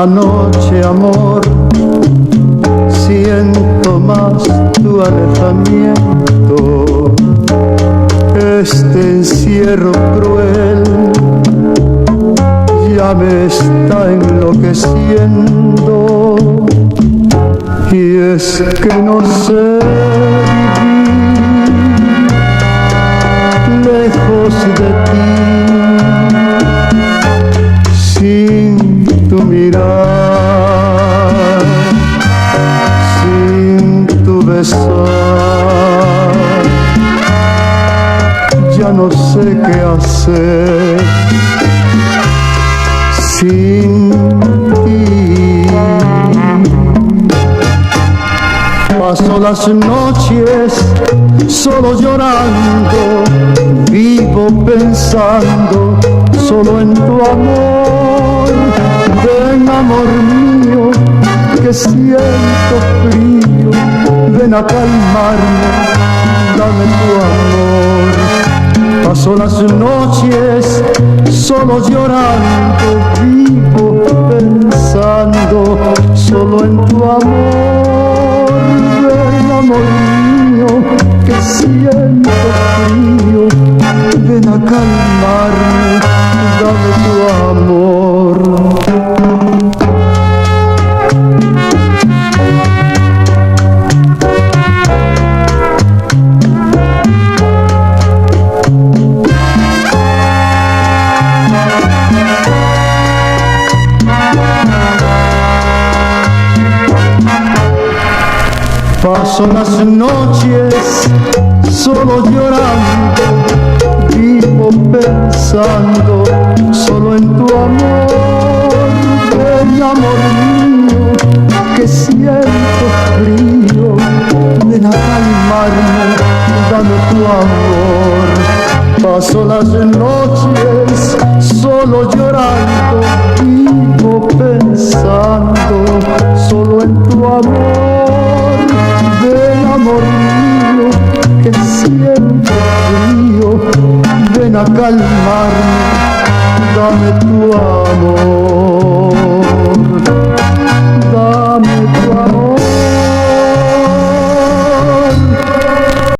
Cada noche, amor, siento más tu alejamiento. Este encierro cruel ya me está enloqueciendo, y es que no sé vivir lejos de ti, sin tu mirar, sin tu besar. Ya no sé qué hacer sin ti. Paso las noches solo llorando, vivo pensando solo en tu amor. Ven, amor mío, que siento frío, ven a calmarme, dame tu amor. Paso las noches solo llorando, vivo pensando solo en tu amor. Ven, amor mío, que siento frío, ven a calmarme, dame tu amor. Paso las noches solo llorando, vivo pensando solo en tu amor. Ven, amor mío, que siento frío, ven a calmarme, dame tu amor. Paso las noches solo llorando, vivo pensando solo en tu amor. Ven, amor mío, que siento frío, ven a calmarme,